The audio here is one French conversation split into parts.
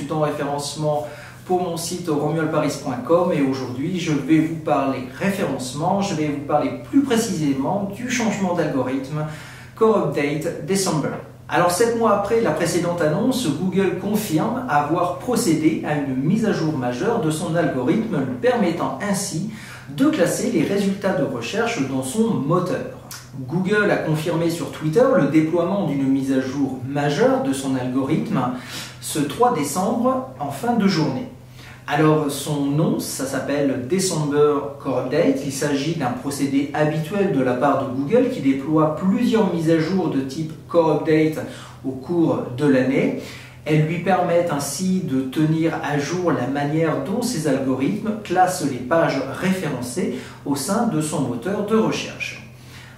consultant en référencement pour mon site romualdparis.com et aujourd'hui je vais vous parler référencement, je vais vous parler plus précisément du changement d'algorithme Core Update December. Alors 7 mois après la précédente annonce, Google confirme avoir procédé à une mise à jour majeure de son algorithme, lui permettant ainsi de classer les résultats de recherche dans son moteur. Google a confirmé sur Twitter le déploiement d'une mise à jour majeure de son algorithme ce 3 décembre en fin de journée. Alors son nom, ça s'appelle December Core Update. Il s'agit d'un procédé habituel de la part de Google qui déploie plusieurs mises à jour de type Core Update au cours de l'année. Elles lui permettent ainsi de tenir à jour la manière dont ses algorithmes classent les pages référencées au sein de son moteur de recherche.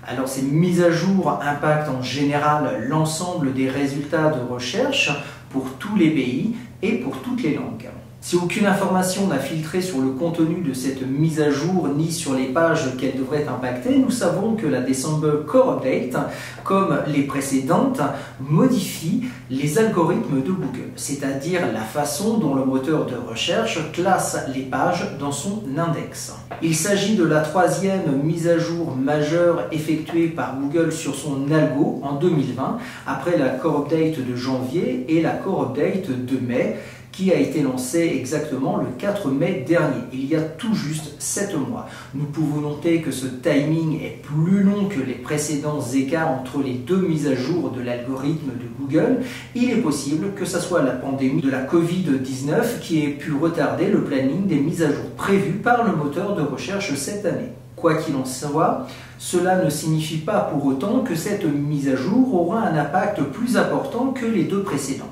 Alors ces mises à jour impactent en général l'ensemble des résultats de recherche pour tous les pays et pour toutes les langues. Si aucune information n'a filtré sur le contenu de cette mise à jour ni sur les pages qu'elle devrait impacter, nous savons que la December Core Update, comme les précédentes, modifie les algorithmes de Google, c'est-à-dire la façon dont le moteur de recherche classe les pages dans son index. Il s'agit de la troisième mise à jour majeure effectuée par Google sur son algo en 2020, après la Core Update de janvier et la Core Update de mai, qui a été lancé exactement le 4 mai dernier, il y a tout juste 7 mois. Nous pouvons noter que ce timing est plus long que les précédents écarts entre les deux mises à jour de l'algorithme de Google. Il est possible que ce soit la pandémie de la Covid-19 qui ait pu retarder le planning des mises à jour prévues par le moteur de recherche cette année. Quoi qu'il en soit, cela ne signifie pas pour autant que cette mise à jour aura un impact plus important que les deux précédentes.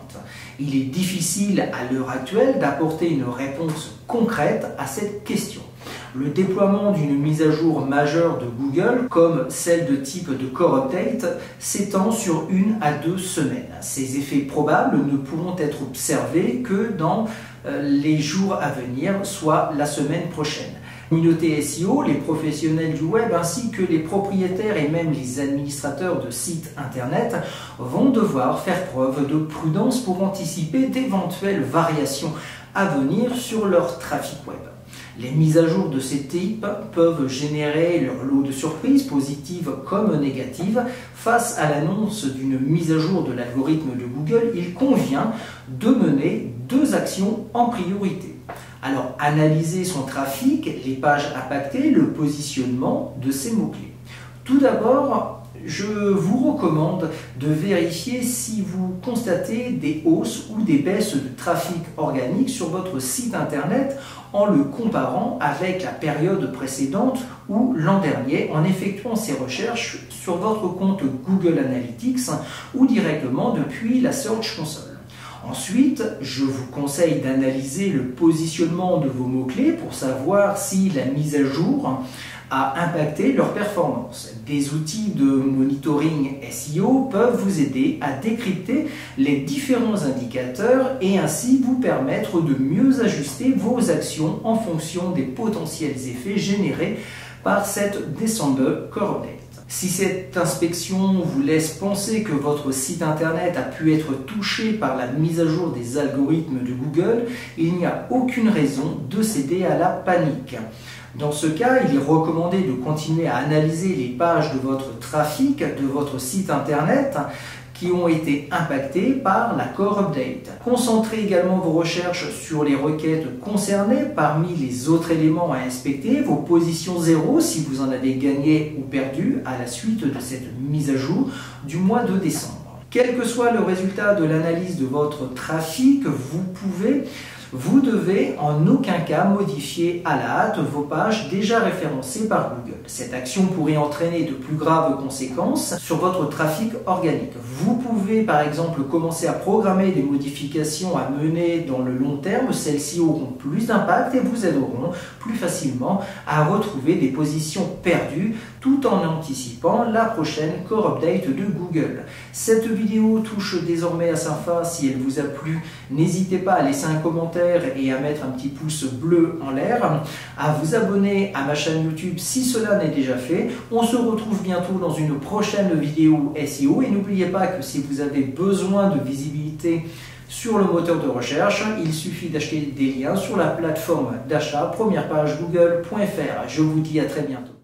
Il est difficile à l'heure actuelle d'apporter une réponse concrète à cette question. Le déploiement d'une mise à jour majeure de Google, comme celle de type de Core Update, s'étend sur 1 à 2 semaines. Ces effets probables ne pourront être observés que dans les jours à venir, soit la semaine prochaine. Communauté SEO, les professionnels du web ainsi que les propriétaires et même les administrateurs de sites internet vont devoir faire preuve de prudence pour anticiper d'éventuelles variations à venir sur leur trafic web. Les mises à jour de ces types peuvent générer leur lot de surprises, positives comme négatives. Face à l'annonce d'une mise à jour de l'algorithme de Google, il convient de mener 2 actions en priorité. Alors, analyser son trafic, les pages impactées, le positionnement de ces mots-clés. Tout d'abord, je vous recommande de vérifier si vous constatez des hausses ou des baisses de trafic organique sur votre site internet en le comparant avec la période précédente ou l'an dernier en effectuant ces recherches sur votre compte Google Analytics ou directement depuis la Search Console. Ensuite, je vous conseille d'analyser le positionnement de vos mots-clés pour savoir si la mise à jour a impacté leur performance. Des outils de monitoring SEO peuvent vous aider à décrypter les différents indicateurs et ainsi vous permettre de mieux ajuster vos actions en fonction des potentiels effets générés par cette December Core Update. Si cette inspection vous laisse penser que votre site internet a pu être touché par la mise à jour des algorithmes de Google, il n'y a aucune raison de céder à la panique. Dans ce cas, il est recommandé de continuer à analyser les pages de votre trafic, de votre site internet, qui ont été impactés par la Core Update. Concentrez également vos recherches sur les requêtes concernées parmi les autres éléments à inspecter, vos positions 0 si vous en avez gagné ou perdu à la suite de cette mise à jour du mois de décembre. Quel que soit le résultat de l'analyse de votre trafic, vous devez en aucun cas modifier à la hâte vos pages déjà référencées par Google. Cette action pourrait entraîner de plus graves conséquences sur votre trafic organique. Vous pouvez par exemple commencer à programmer des modifications à mener dans le long terme. Celles-ci auront plus d'impact et vous aideront plus facilement à retrouver des positions perdues tout en anticipant la prochaine Core Update de Google. Cette vidéo touche désormais à sa fin. Si elle vous a plu, n'hésitez pas à laisser un commentaire et à mettre un petit pouce bleu en l'air, à vous abonner à ma chaîne YouTube si cela n'est déjà fait. On se retrouve bientôt dans une prochaine vidéo SEO et n'oubliez pas que si vous avez besoin de visibilité sur le moteur de recherche. Il suffit d'acheter des liens sur la plateforme d'achat, première page google.fr. Je vous dis à très bientôt.